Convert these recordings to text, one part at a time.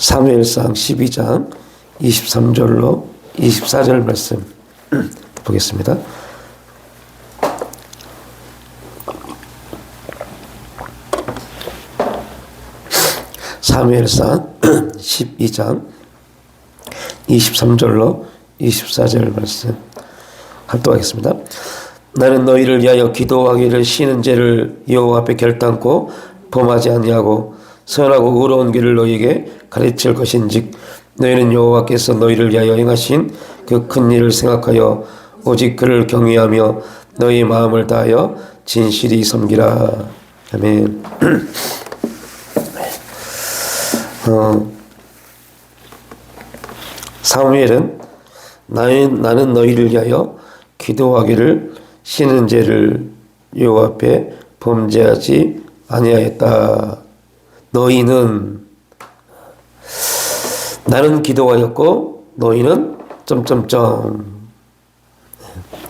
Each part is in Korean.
사무엘상 12장 23절로 24절 말씀 보겠습니다. 사무엘상 12장 23절로 24절 말씀 합독하겠습니다. 나는 너희를 위하여 기도하기를 쉬는 죄를 여호와 앞에 결단코 범하지 아니하고 선하고 의로운 길을 너희에게 가르칠 것인즉 너희는 여호와께서 너희를 위하여 행하신 그 큰 일을 생각하여 오직 그를 경외하며 너희 마음을 다하여 진실히 섬기라. 아멘. 사무엘은 나는 너희를 위하여 기도하기를 쉬는 죄를 여호와 앞에 범죄하지 아니하였다. 너희는, 나는 기도하였고 너희는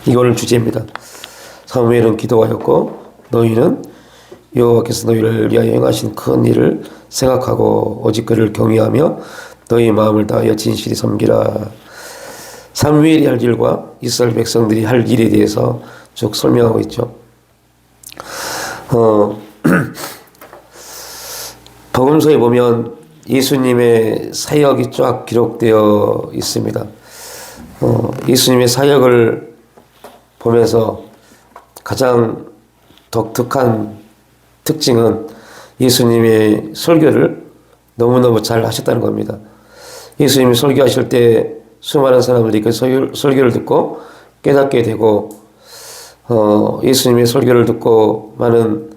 이거는 주제입니다. 사무엘은 기도하였고 너희는 여호와께서 너희를 위하여 행하신 큰 일을 생각하고 오직 그를 경외하며 너희 마음을 다하여 진실히 섬기라. 사무엘이 할 일과 이스라엘 백성들이 할 일에 대해서 쭉 설명하고 있죠. 복음서에 보면 예수님의 사역이 쫙 기록되어 있습니다. 예수님의 사역을 보면서 가장 독특한 특징은 예수님의 설교를 너무너무 잘 하셨다는 겁니다. 예수님이 설교하실 때 수많은 사람들이 그 설교를 듣고 깨닫게 되고, 예수님의 설교를 듣고 많은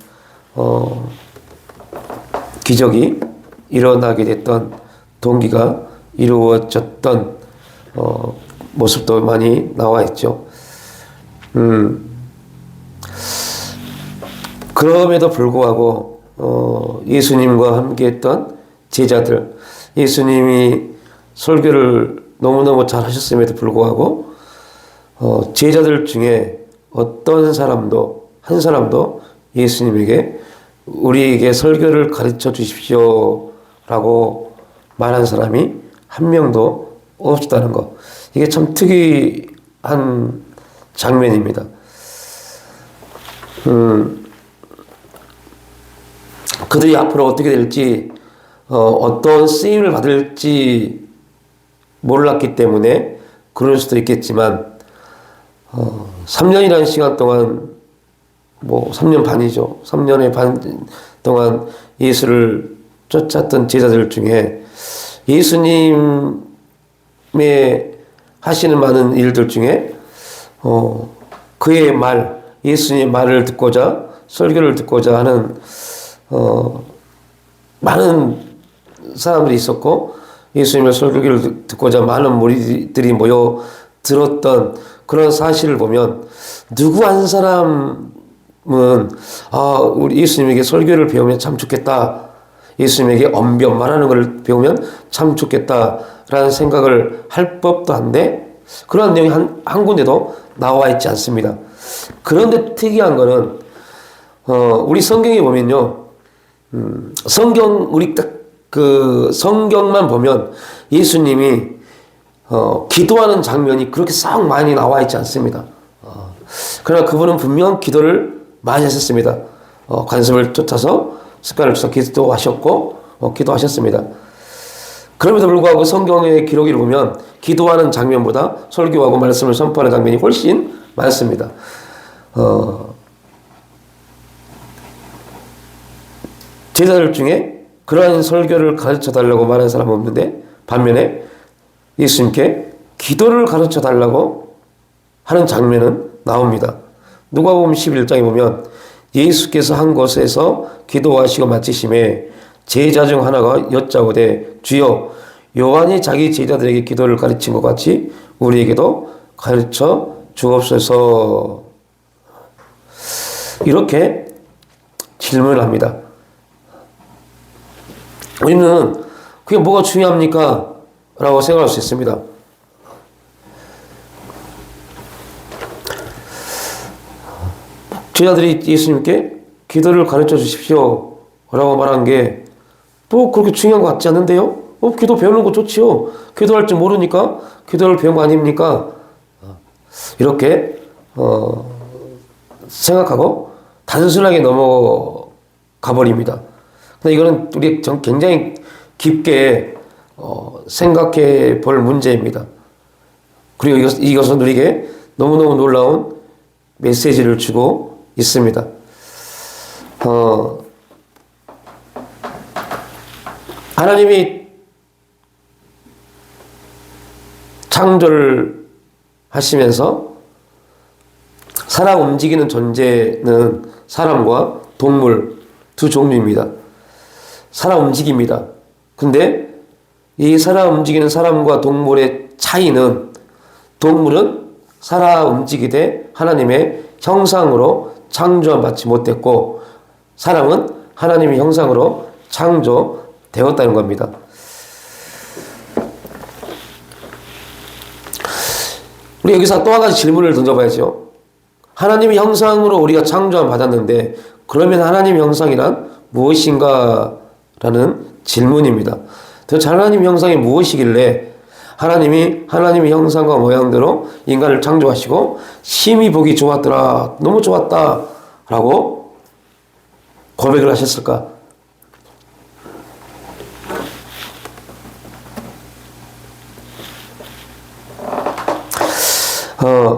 기적이 일어나게 됐던, 동기가 이루어졌던 모습도 많이 나와 있죠. 그럼에도 불구하고 예수님과 함께했던 제자들, 예수님이 설교를 너무너무 잘 하셨음에도 불구하고 제자들 중에 어떤 사람도, 한 사람도 예수님에게 우리에게 설교를 가르쳐 주십시오 라고 말한 사람이 한 명도 없었다는 것. 이게 참 특이한 장면입니다. 그들이 앞으로 어떻게 될지, 어떤 쓰임을 받을지 몰랐기 때문에 그럴 수도 있겠지만, 3년이라는 시간 동안, 3년 반이죠. 3년의 반 동안 예수를 쫓았던 제자들 중에 예수님의 하시는 많은 일들 중에 그의 말, 예수님의 말을 듣고자, 설교를 듣고자 하는 많은 사람들이 있었고, 예수님의 설교를 듣고자 많은 무리들이 모여 들었던 그런 사실을 보면, 누구 한 사람은 우리 예수님에게 설교를 배우면 참 좋겠다, 예수님에게 언변 말하는 걸 배우면 참 좋겠다라는 생각을 할 법도 한데, 그런 내용이 한 군데도 나와 있지 않습니다. 그런데 특이한 거는 우리 성경에 보면요, 우리 딱 그 성경만 보면 예수님이 기도하는 장면이 그렇게 싹 많이 나와 있지 않습니다. 그러나 그분은 분명 기도를 많이 하셨습니다. 관습을 쫓아서, 습관을 쫓아서 기도하셨고, 기도하셨습니다. 그럼에도 불구하고 성경의 기록을 보면 기도하는 장면보다 설교하고 말씀을 선포하는 장면이 훨씬 많습니다. 제자들 중에 그러한 설교를 가르쳐 달라고 말하는 사람은 없는데, 반면에 예수님께 기도를 가르쳐 달라고 하는 장면은 나옵니다. 누가복음 11장에 보면 예수께서 한 곳에서 기도하시고 마치심에 제자 중 하나가 여짜오되 주여 요한이 자기 제자들에게 기도를 가르친 것 같이 우리에게도 가르쳐 주옵소서. 이렇게 질문을 합니다. 우리는 그게 뭐가 중요합니까? 라고 생각할 수 있습니다. 제자들이 예수님께 기도를 가르쳐 주십시오 라고 말한 게 뭐 그렇게 중요한 것 같지 않는데요? 기도 배우는 거 좋지요. 기도할 줄 모르니까 기도를 배운 거 아닙니까? 이렇게 생각하고 단순하게 넘어가 버립니다. 근데 이거는 우리 굉장히 깊게 생각해 볼 문제입니다. 그리고 이것은 우리에게 너무너무 놀라운 메시지를 주고 있습니다. 하나님이 창조를 하시면서 살아 움직이는 존재는 사람과 동물 두 종류입니다. 살아 움직입니다. 근데 이 살아 움직이는 사람과 동물의 차이는, 동물은 살아 움직이되 하나님의 형상으로 창조함 받지 못했고, 사람은 하나님의 형상으로 창조되었다는 겁니다. 우리 여기서 또 한 가지 질문을 던져봐야죠. 하나님의 형상으로 우리가 창조함 받았는데 그러면 하나님의 형상이란 무엇인가? 라는 질문입니다. 도대체 하나님의 형상이 무엇이길래 하나님이 하나님의 형상과 모양대로 인간을 창조하시고 심히 보기 좋았더라, 너무 좋았다 라고 고백을 하셨을까?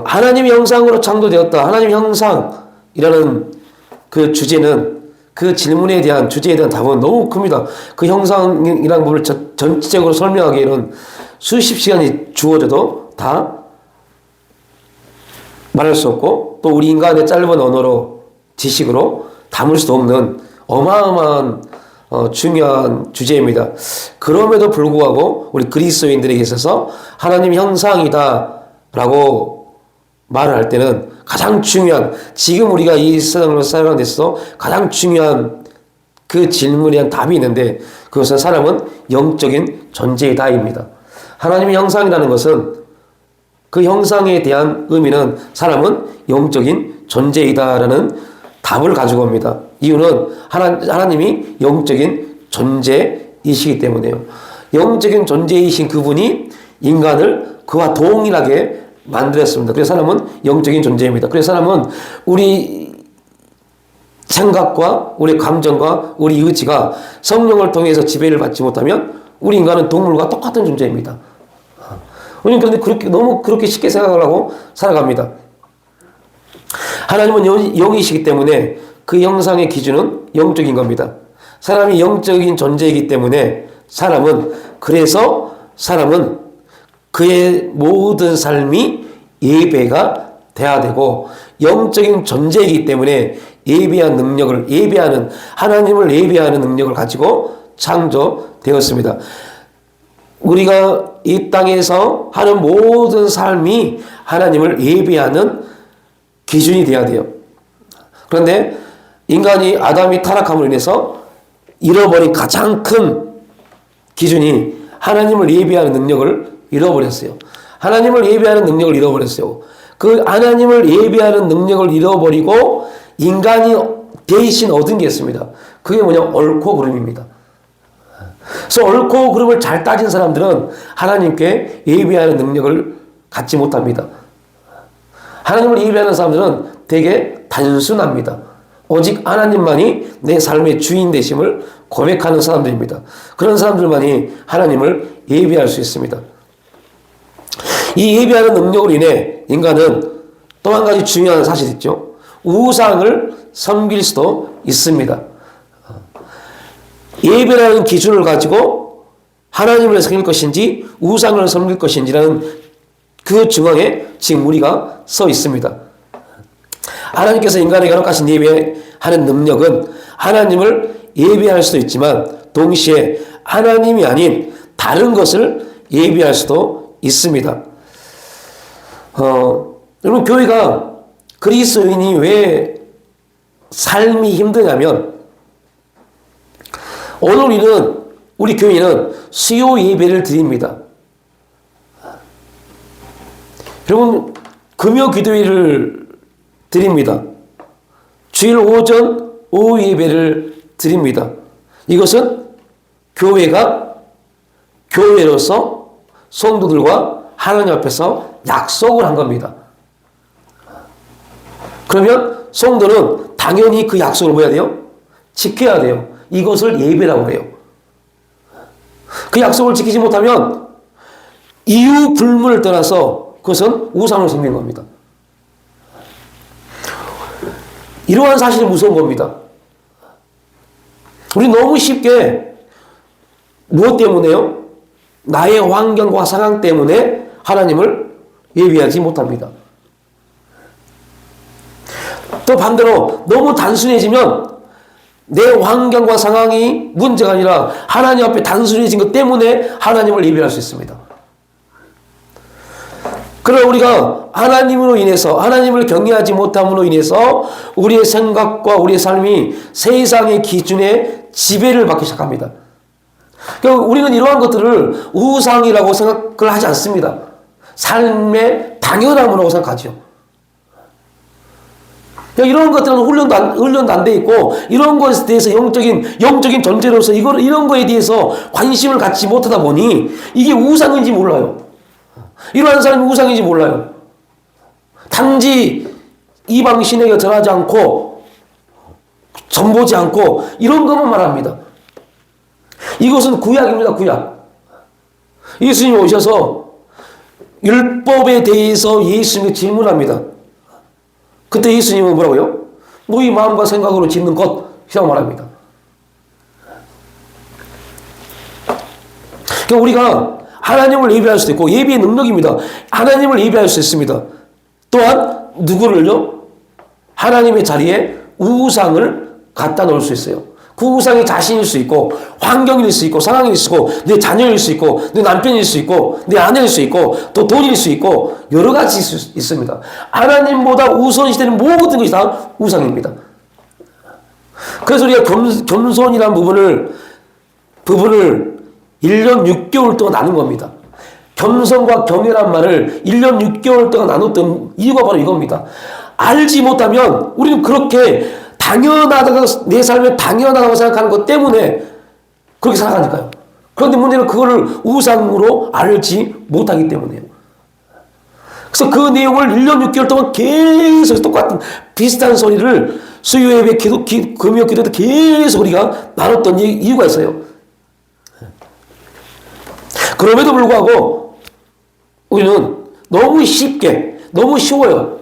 하나님의 형상으로 창조되었다. 하나님의 형상이라는 그 주제는, 그 질문에 대한, 주제에 대한 답은 너무 큽니다. 그 형상이라는 부분을 전체적으로 설명하기에는 수십 시간이 주어져도 다 말할 수 없고, 또 우리 인간의 짧은 언어로, 지식으로 담을 수도 없는 어마어마한 중요한 주제입니다. 그럼에도 불구하고 우리 그리스도인들에게 있어서 하나님의 형상이다 라고 말을 할 때는 가장 중요한, 지금 우리가 이 세상으로 살아가는 데 있어서 가장 중요한 그 질문에 대한 답이 있는데, 그것은 사람은 영적인 존재이다입니다. 하나님의 형상이라는 것은, 그 형상에 대한 의미는 사람은 영적인 존재이다라는 답을 가지고 옵니다. 이유는 하나님이 영적인 존재이시기 때문에요. 영적인 존재이신 그분이 인간을 그와 동일하게 만들었습니다. 그래서 사람은 영적인 존재입니다. 그래서 사람은 우리 생각과 우리 감정과 우리 의지가 성령을 통해서 지배를 받지 못하면 우리 인간은 동물과 똑같은 존재입니다. 우리는 그런데 너무 그렇게 쉽게 생각을 하고 살아갑니다. 하나님은 영이시기 때문에 그 형상의 기준은 영적인 겁니다. 사람이 영적인 존재이기 때문에 그래서 사람은 그의 모든 삶이 예배가 돼야 되고, 영적인 존재이기 때문에 하나님을 예배하는 능력을 가지고 창조되었습니다. 우리가 이 땅에서 하는 모든 삶이 하나님을 예배하는 기준이 돼야 돼요. 그런데 인간이, 아담이 타락함으로 인해서 잃어버린 가장 큰 기준이 하나님을 예배하는 능력을 잃어버렸어요. 하나님을 예배하는 능력을 잃어버렸어요. 그 하나님을 예배하는 능력을 잃어버리고 인간이 대신 얻은 게 있습니다. 그게 뭐냐? 옳고 그름입니다. 그래서 옳고 그름을 잘 따진 사람들은 하나님께 예배하는 능력을 갖지 못합니다. 하나님을 예배하는 사람들은 되게 단순합니다. 오직 하나님만이 내 삶의 주인 되심을 고백하는 사람들입니다. 그런 사람들만이 하나님을 예배할 수 있습니다. 이 예배하는 능력으로 인해 인간은 또 한 가지 중요한 사실이 있죠. 우상을 섬길 수도 있습니다. 예배라는 기준을 가지고 하나님을 섬길 것인지 우상을 섬길 것인지라는 그 중앙에 지금 우리가 서 있습니다. 하나님께서 인간에게 허락하신 예배하는 능력은 하나님을 예배할 수도 있지만 동시에 하나님이 아닌 다른 것을 예배할 수도 있습니다. 여러분, 교회가, 그리스도인이 왜 삶이 힘드냐면, 오늘 우리 교회는 수요 예배를 드립니다. 여러분, 금요 기도회를 드립니다. 주일 오전, 오후 예배를 드립니다. 이것은 교회가 교회로서 성도들과 하나님 앞에서 약속을 한 겁니다. 그러면 성도는 당연히 그 약속을 뭐 해야 돼요? 지켜야 돼요. 이것을 예배라고 해요. 그 약속을 지키지 못하면 이유 불문을 떠나서 그것은 우상을 섬긴 겁니다. 이러한 사실이 무서운 겁니다. 우리 너무 쉽게 무엇 때문에요? 나의 환경과 상황 때문에 하나님을 예배하지 못합니다. 또 반대로 너무 단순해지면 내 환경과 상황이 문제가 아니라 하나님 앞에 단순해진 것 때문에 하나님을 예배할 수 있습니다. 그러나 우리가 하나님으로 인해서 하나님을 경외하지 못함으로 인해서 우리의 생각과 우리의 삶이 세상의 기준에 지배를 받기 시작합니다. 그러니까 우리는 이러한 것들을 우상이라고 생각을 하지 않습니다. 삶의 당연함이라고 생각하죠. 이런 것들은 훈련도 안 돼 있고 이런 것에 대해서 영적인 존재로서 이런 거에 대해서 관심을 갖지 못하다 보니 이게 우상인지 몰라요. 이러한 사람이 우상인지 몰라요. 단지 이방 신에게 절하지 않고 전보지 않고 이런 것만 말합니다. 이것은 구약입니다. 구약. 예수님이 오셔서 율법에 대해서 예수님이 질문합니다. 그때 예수님은 뭐라고요? 너희 마음과 생각으로 짓는 것이라고 말합니다. 그러니까 우리가 하나님을 예배할 수도 있고 예배의 능력입니다. 하나님을 예배할 수 있습니다. 또한 누구를요? 하나님의 자리에 우상을 갖다 놓을 수 있어요. 그 우상이 자신일 수 있고 환경일 수 있고 상황일 수 있고 내 자녀일 수 있고 내 남편일 수 있고 내 아내일 수 있고 또 돈일 수 있고 여러 가지 있습니다. 하나님보다 우선시되는 모든 것이 다 우상입니다. 그래서 우리가 겸손이라는 부분을 1년 6개월 동안 나눈 겁니다. 겸손과 경외란 말을 1년 6개월 동안 나눴던 이유가 바로 이겁니다. 알지 못하면 우리는 그렇게 내 삶에 당연하다고 생각하는 것 때문에 그렇게 살아가니까요. 그런데 문제는 그거를 우상으로 알지 못하기 때문이에요. 그래서 그 내용을 1년 6개월 동안 계속 똑같은 비슷한 소리를 수요예배, 금요 기도 때 계속 우리가 나눴던 이유가 있어요. 그럼에도 불구하고 우리는 너무 쉬워요.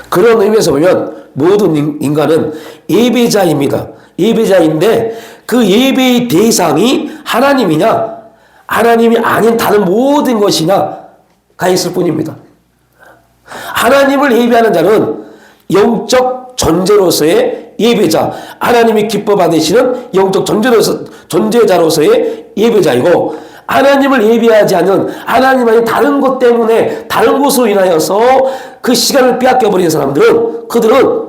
그런 의미에서 보면 모든 인간은 예배자입니다. 예배자인데 그 예배의 대상이 하나님이냐 하나님이 아닌 다른 모든 것이냐가 있을 뿐입니다. 하나님을 예배하는 자는 영적 존재로서의 예배자, 하나님이 기뻐 받으시는 영적 존재자로서의 예배자이고 하나님을 예배하지 않는 하나님 아닌 다른 것 때문에 다른 것으로 인하여서 그 시간을 빼앗겨버린 사람들은 그들은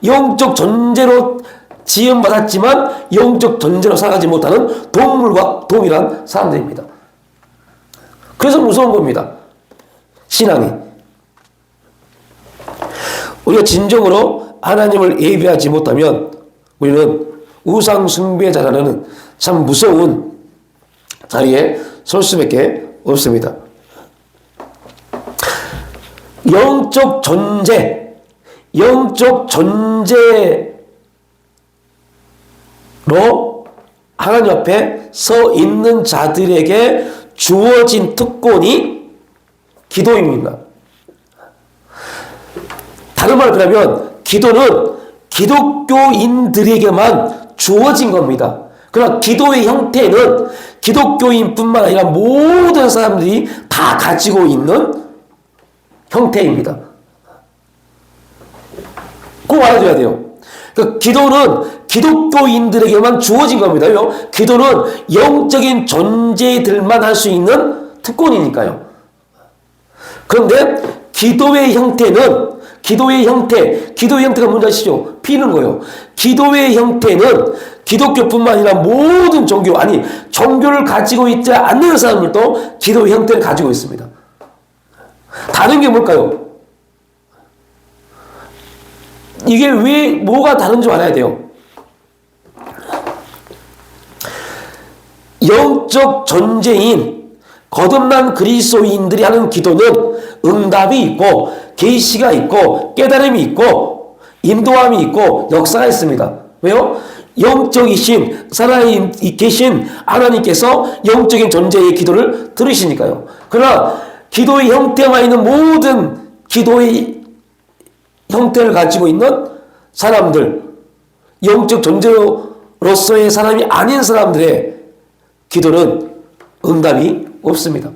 영적 존재로 지음받았지만 영적 존재로 살아가지 못하는 동물과 동일한 사람들입니다. 그래서 무서운 겁니다. 신앙이. 우리가 진정으로 하나님을 예배하지 못하면 우리는 우상 숭배자라는 참 무서운 자리에 설 수밖에 없습니다. 영적 존재로 하나님 앞에 서 있는 자들에게 주어진 특권이 기도입니다. 다른 말로 그러면 기도는 기독교인들에게만 주어진 겁니다. 그러나 기도의 형태는 기독교인뿐만 아니라 모든 사람들이 다 가지고 있는 형태입니다. 꼭 알아둬야 돼요. 그러니까 기도는 기독교인들에게만 주어진 겁니다. 왜요? 기도는 영적인 존재들만 할 수 있는 특권이니까요. 그런데 기도의 형태가 뭔지 아시죠? 피는 거예요. 기도의 형태는 기독교뿐만 아니라 모든 종교를 가지고 있지 않는 사람들도 기도의 형태를 가지고 있습니다. 다른 게 뭘까요? 이게 뭐가 다른지 알아야 돼요. 영적 존재인 거듭난 그리스도인들이 하는 기도는 응답이 있고 계시가 있고 깨달음이 있고 인도함이 있고 역사가 있습니다. 왜요? 영적이신 살아계신 하나님께서 영적인 존재의 기도를 들으시니까요. 그러나 기도의 형태만 있는 모든 기도의 형태를 가지고 있는 사람들, 영적 존재로서의 사람이 아닌 사람들의 기도는 응답이 없습니다.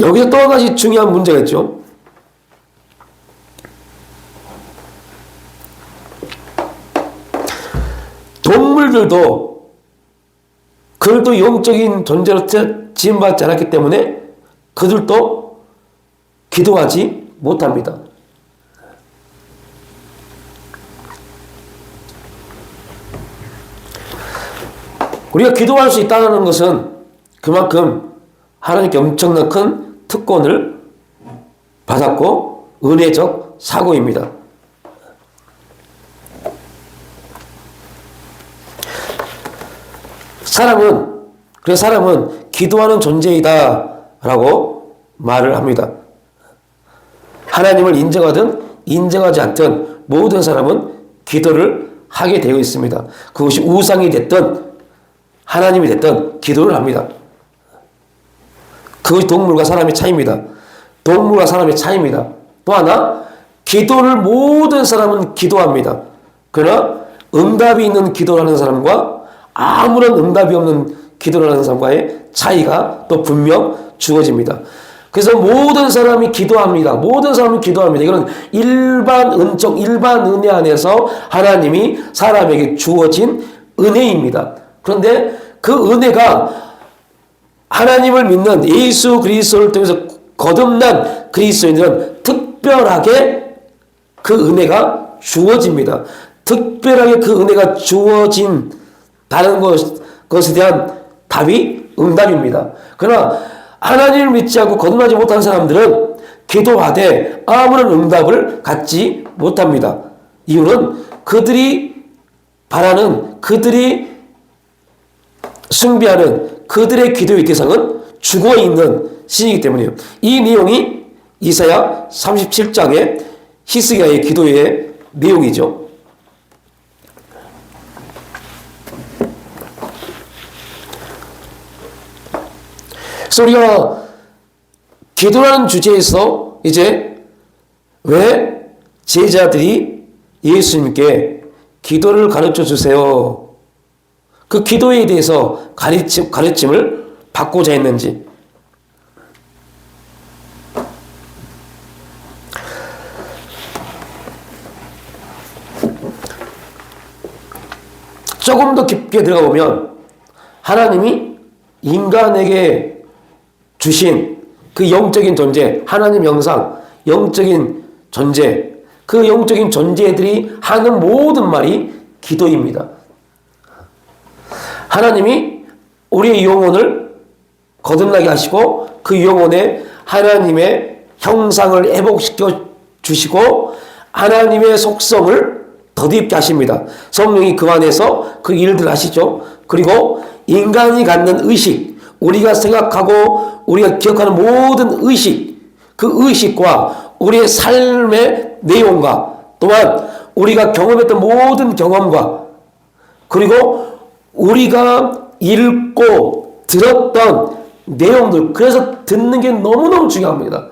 여기서 또 한 가지 중요한 문제가 있죠. 동물들도 그들도 영적인 존재로 지음받지 않았기 때문에 그들도 기도하지 못합니다. 우리가 기도할 수 있다는 것은 그만큼 하나님께 엄청난 큰 특권을 받았고 은혜적 사고입니다. 사람은 기도하는 존재이다 라고 말을 합니다. 하나님을 인정하든 인정하지 않든 모든 사람은 기도를 하게 되어 있습니다. 그것이 우상이 됐든 하나님이 됐든 기도를 합니다. 그것이 동물과 사람의 차이입니다. 동물과 사람의 차이입니다. 또 하나, 기도를 모든 사람은 기도합니다. 그러나 응답이 있는 기도를 하는 사람과 아무런 응답이 없는 기도를 하는 사람과의 차이가 또 분명 주어집니다. 그래서 모든 사람이 기도합니다. 모든 사람이 기도합니다. 이건 일반 은혜 안에서 하나님이 사람에게 주어진 은혜입니다. 그런데 그 은혜가 하나님을 믿는 예수 그리스도를 통해서 거듭난 그리스도인들은 특별하게 그 은혜가 주어집니다. 특별하게 그 은혜가 주어진다는 것에 대한 답이 응답입니다. 그러나 하나님을 믿지 않고 거듭나지 못한 사람들은 기도하되 아무런 응답을 갖지 못합니다. 이유는 그들이 바라는, 그들이 숭배하는 그들의 기도의 대상은 죽어있는 신이기 때문이에요. 이 내용이 이사야 37장의 히스기야의 기도의 내용이죠. 그래서 우리가 기도라는 주제에서 이제 왜 제자들이 예수님께 기도를 가르쳐 주세요, 그 기도에 대해서 가르침을 받고자 했는지. 조금 더 깊게 들어가 보면 하나님이 인간에게 주신 그 영적인 존재, 하나님 형상, 영적인 존재, 그 영적인 존재들이 하는 모든 말이 기도입니다. 하나님이 우리의 영혼을 거듭나게 하시고 그 영혼에 하나님의 형상을 회복시켜 주시고 하나님의 속성을 덧입게 하십니다. 성령이 그 안에서 그 일들을 하시죠. 그리고 인간이 갖는 의식, 우리가 생각하고 우리가 기억하는 모든 의식, 그 의식과 우리의 삶의 내용과 또한 우리가 경험했던 모든 경험과 그리고 우리가 읽고 들었던 내용들, 그래서 듣는 게 너무너무 중요합니다.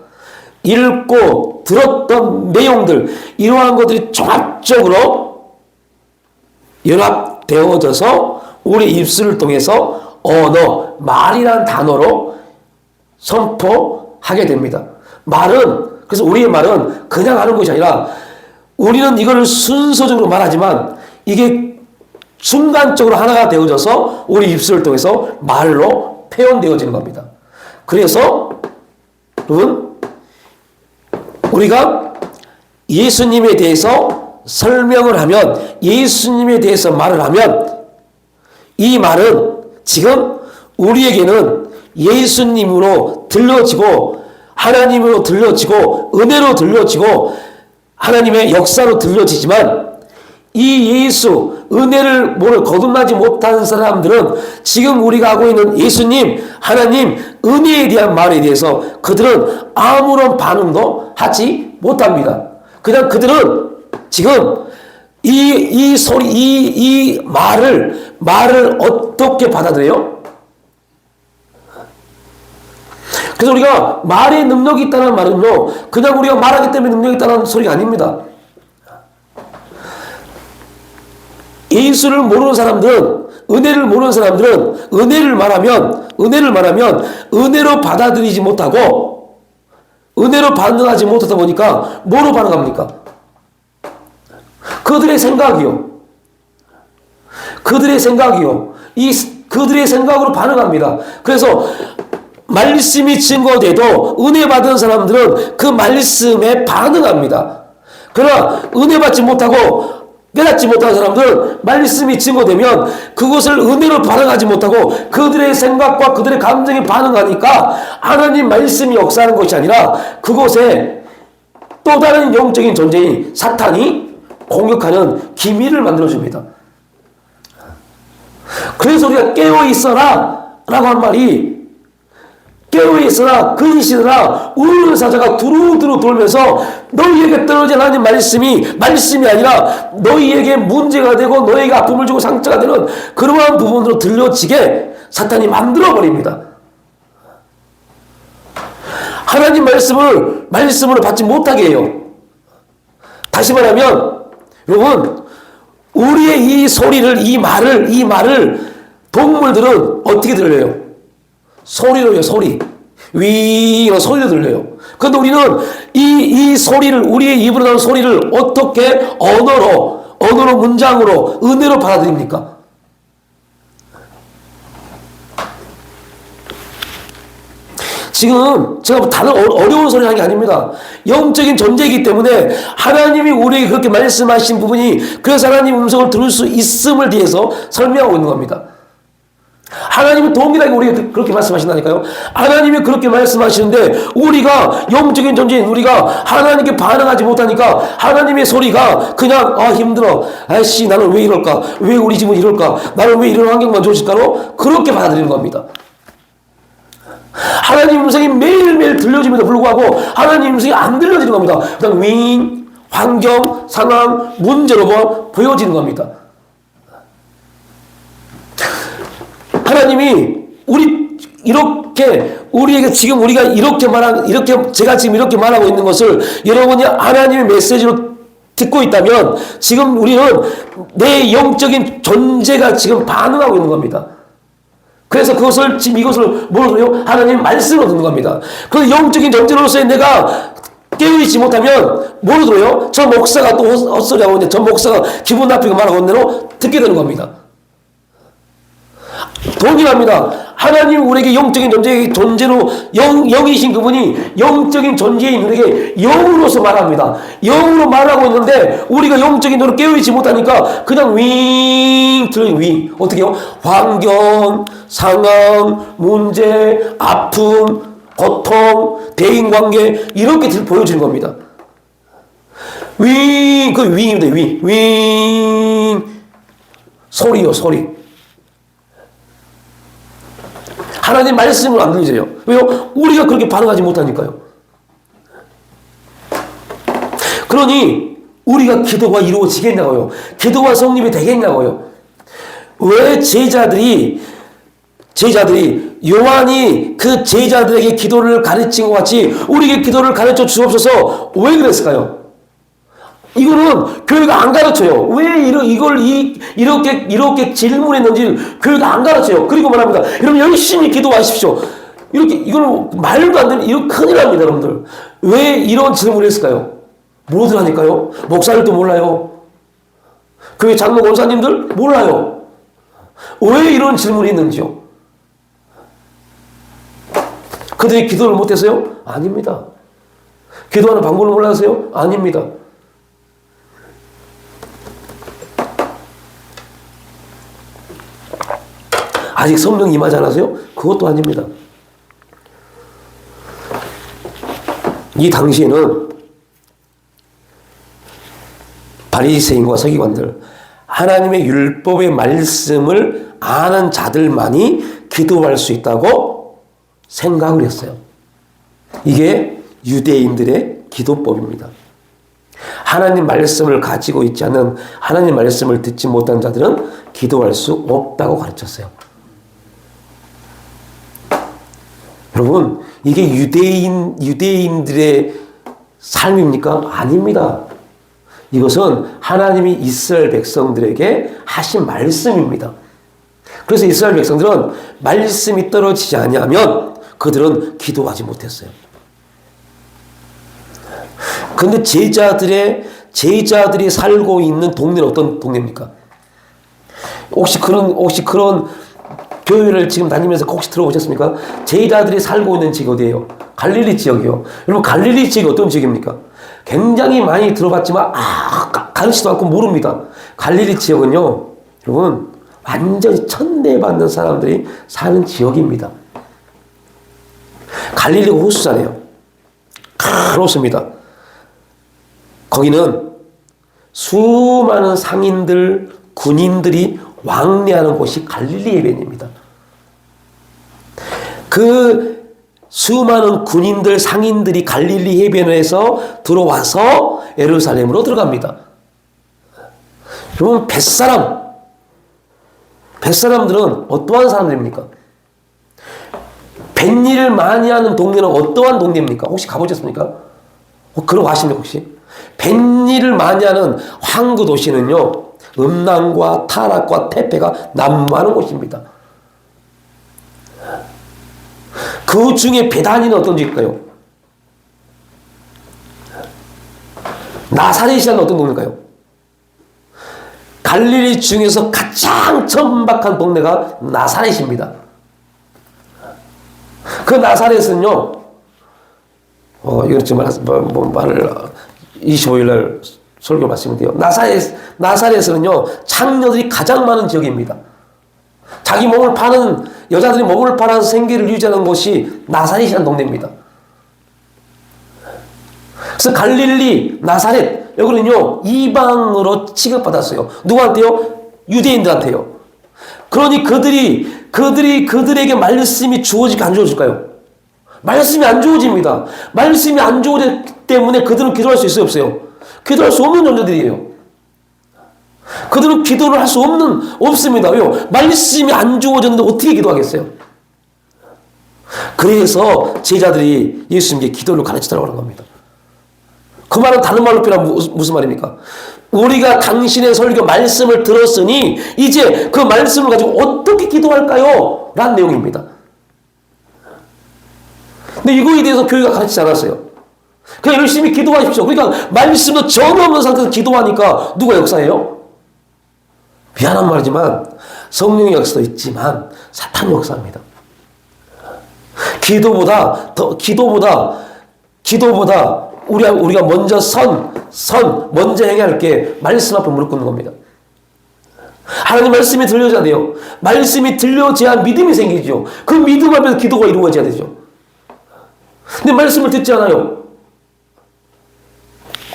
읽고 들었던 내용들, 이러한 것들이 종합적으로 연합되어져서 우리 입술을 통해서 언어, 말이라는 단어로 선포하게 됩니다. 말은, 그래서 우리의 말은 그냥 하는 것이 아니라 우리는 이걸 순서적으로 말하지만 이게 순간적으로 하나가 되어져서 우리 입술을 통해서 말로 표현되어지는 겁니다. 그래서 여러분, 우리가 예수님에 대해서 설명을 하면, 예수님에 대해서 말을 하면 이 말은 지금 우리에게는 예수님으로 들려지고 하나님으로 들려지고 은혜로 들려지고 하나님의 역사로 들려지지만 이 예수 은혜를 모를 거듭나지 못하는 사람들은 지금 우리가 하고 있는 예수님 하나님 은혜에 대한 말에 대해서 그들은 아무런 반응도 하지 못합니다. 그냥 그들은 지금 이 소리 이 말을 어떻게 받아들여요? 그래서 우리가 말에 능력이 있다는 말은요 그냥 우리가 말하기 때문에 능력이 있다는 소리가 아닙니다. 예수를 모르는 사람들은 은혜를 모르는 사람들은 은혜를 말하면 은혜로 받아들이지 못하고 은혜로 반응하지 못하다 보니까 뭐로 반응합니까? 그들의 생각이요. 그들의 생각으로 반응합니다. 그래서 말씀이 증거돼도 은혜 받은 사람들은 그 말씀에 반응합니다. 그러나 은혜 받지 못하고 깨닫지 못한 사람들은 말씀이 증거되면 그것을 은혜로 반응하지 못하고 그들의 생각과 그들의 감정에 반응하니까 하나님 말씀이 역사하는 것이 아니라 그곳에 또 다른 영적인 존재인 사탄이 공격하는 기미를 만들어줍니다. 그래서 우리가 깨어있어라 라고 한 말이 깨어있어라 근신하라 우는 사자가 두루두루 돌면서 너희에게 떨어진 하나님 말씀이 아니라 너희에게 문제가 되고 너희에게 아픔을 주고 상처가 되는 그러한 부분으로 들려지게 사탄이 만들어버립니다. 하나님 말씀으로 받지 못하게 해요. 다시 말하면 여러분 우리의 이 소리를 이 말을 동물들은 어떻게 들려요? 소리로요, 소리. 위로 소리로 들려요. 그런데 우리는 이 소리를, 우리의 입으로 나오는 소리를 어떻게 언어로, 문장으로, 은혜로 받아들입니까? 지금 제가 다른 어려운 소리 하는 게 아닙니다. 영적인 존재이기 때문에 하나님이 우리에게 그렇게 말씀하신 부분이 그래서 하나님 음성을 들을 수 있음을 위해서 설명하고 있는 겁니다. 하나님은 동일하게 우리에게 그렇게 말씀하신다니까요. 하나님이 그렇게 말씀하시는데 우리가 영적인 존재인 우리가 하나님께 반응하지 못하니까 하나님의 소리가 그냥 힘들어 아이씨 나는 왜 이럴까 왜 우리 집은 이럴까 나는 왜 이런 환경만 주어질까로 그렇게 받아들이는 겁니다. 하나님 음성이 매일매일 들려짐에도 불구하고 하나님 음성이 안 들려지는 겁니다. 그냥 윙 환경 상황 문제로 보여지는 겁니다. 하나님이 우리에게 지금 우리가 제가 지금 이렇게 말하고 있는 것을 여러분이 하나님의 메시지로 듣고 있다면 지금 우리는 내 영적인 존재가 지금 반응하고 있는 겁니다. 그래서 지금 이것을 뭐로 들어요? 하나님 말씀으로 듣는 겁니다. 그 영적인 존재로서의 내가 깨어있지 못하면 뭐로 들어요? 저 목사가 또 헛소리하고 있는데 저 목사가 기분 나쁘게 말하고 있는 대로 듣게 되는 겁니다. 동일합니다. 하나님 우리에게 영적인 존재로 영이신 그분이 영적인 존재인 우리에게 영으로서 말합니다. 영으로 말하고 있는데 우리가 영적인 존재로 깨어있지 못하니까 그냥 윙 어떻게 해요? 환경, 상황, 문제, 아픔, 고통, 대인관계 이렇게 보여지는 겁니다. 그 윙입니다. 윙 소리요 소리. 하나님 말씀을 안 들리세요. 왜요? 우리가 그렇게 반응하지 못하니까요. 그러니 우리가 기도가 이루어지겠냐고요. 기도가 성립이 되겠냐고요. 왜 제자들이 요한이 그 제자들에게 기도를 가르친 것 같이 우리에게 기도를 가르쳐 주옵소서 왜 그랬을까요? 이거는 교회가 안 가르쳐요. 왜 이걸 이렇게 질문했는지 교회가 안 가르쳐요. 그리고 말합니다. 여러분 열심히 기도하십시오. 이거는 말도 안 되는 이런 큰일 납니다, 여러분들. 왜 이런 질문을 했을까요? 뭐들 하니까요? 목사들도 몰라요. 교회 장로 권사님들 몰라요. 왜 이런 질문을 했는지요? 그들이 기도를 못해서요? 아닙니다. 기도하는 방법을 몰라서요? 아닙니다. 아직 성령 임하지 않아서요? 그것도 아닙니다. 이 당시에는 바리새인과 서기관들, 하나님의 율법의 말씀을 아는 자들만이 기도할 수 있다고 생각을 했어요. 이게 유대인들의 기도법입니다. 하나님 말씀을 가지고 있지 않은, 하나님 말씀을 듣지 못한 자들은 기도할 수 없다고 가르쳤어요. 여러분, 이게 유대인들의 삶입니까? 아닙니다. 이것은 하나님이 이스라엘 백성들에게 하신 말씀입니다. 그래서 이스라엘 백성들은 말씀이 떨어지지 아니하면 그들은 기도하지 못했어요. 그런데 제자들이 살고 있는 동네는 어떤 동네입니까? 혹시 그런 교회를 지금 다니면서 혹시 들어보셨습니까? 제자들이 살고 있는 지역 어디예요? 갈릴리 지역이요. 여러분, 갈릴리 지역이 어떤 지역입니까? 굉장히 많이 들어봤지만 가르치지도 않고 모릅니다. 갈릴리 지역은요, 여러분, 완전히 천대받는 사람들이 사는 지역입니다. 갈릴리가 호수잖아요. 그렇습니다. 거기는 수많은 상인들, 군인들이 왕래하는 곳이 갈릴리 해변입니다. 그 수많은 군인들, 상인들이 갈릴리 해변에서 들어와서 예루살렘으로 들어갑니다. 여러분, 뱃사람들은 어떠한 사람들입니까? 뱃일을 많이 하는 동네는 어떠한 동네입니까? 혹시 가보셨습니까? 그런 거 아십니까, 혹시? 뱃일을 많이 하는 황구 도시는요, 음란과 타락과 태폐가 난무하는 곳입니다. 그 중에 베다니는 어떤 지일까요? 나사렛이라는 어떤 동네일까요? 갈릴리 중에서 가장 천박한 동네가 나사렛입니다. 그 나사렛은요, 이거 지금 말을 25일날 설교 말씀인데요. 나사렛은요, 창녀들이 가장 많은 지역입니다. 자기 몸을 파는, 여자들이 몸을 팔아서 생계를 유지하는 곳이 나사렛이라는 동네입니다. 그래서 갈릴리, 나사렛, 여기는요, 이방으로 취급받았어요. 누구한테요? 유대인들한테요. 그러니 그들에게 말씀이 주어질까, 안 주어질까요? 말씀이 안 주어집니다. 말씀이 안 주어지기 때문에 그들은 기도할 수 있어요, 없어요? 기도할 수 없는 존재들이에요. 그들은 기도를 할 수 없습니다. 왜요? 말씀이 안 주어졌는데 어떻게 기도하겠어요? 그래서 제자들이 예수님께 기도를 가르치더라고 하는 겁니다. 그 말은 다른 말로 표현하면 무슨 말입니까? 우리가 당신의 설교 말씀을 들었으니 이제 그 말씀을 가지고 어떻게 기도할까요? 라는 내용입니다. 근데 이거에 대해서 교회가 가르치지 않았어요. 그냥 열심히 기도하십시오. 그러니까 말씀도 전혀 없는 상태에서 기도하니까 누가 역사해요? 미안한 말이지만 성령의 역사도 있지만 사탄 역사입니다. 기도보다 우리가 먼저 먼저 행해야 할 게 말씀 앞에 무릎 꿇는 겁니다. 하나님 말씀이 들려져야 돼요. 말씀이 들려져야 믿음이 생기죠. 그 믿음 앞에서 기도가 이루어져야 되죠. 근데 말씀을 듣지 않아요.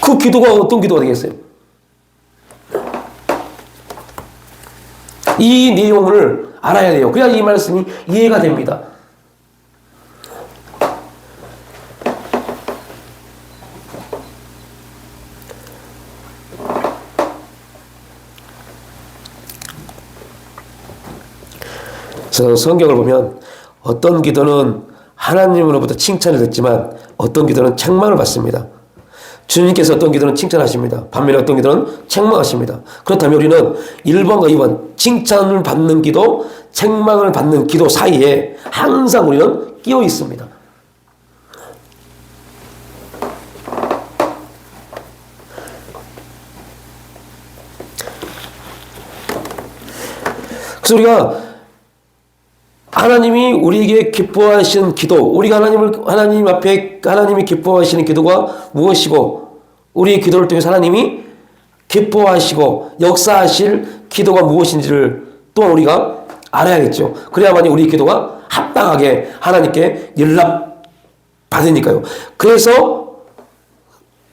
그 기도가 어떤 기도가 되겠어요? 이 내용을 알아야 돼요. 그래야 이 말씀이 이해가 됩니다. 그래서 성경을 보면 어떤 기도는 하나님으로부터 칭찬을 듣지만 어떤 기도는 책망을 받습니다. 주님께서 어떤 기도는 칭찬하십니다. 반면에 어떤 기도는 책망하십니다. 그렇다면 우리는 1번과 2번 칭찬을 받는 기도, 책망을 받는 기도 사이에 항상 우리는 끼어 있습니다. 그래서 우리가 하나님이 우리에게 기뻐하시는 기도, 우리가 하나님 앞에 하나님이 기뻐하시는 기도가 무엇이고, 우리의 기도를 통해서 하나님이 기뻐하시고 역사하실 기도가 무엇인지를 또한 우리가 알아야겠죠. 그래야만이 우리 기도가 합당하게 하나님께 연락 받으니까요. 그래서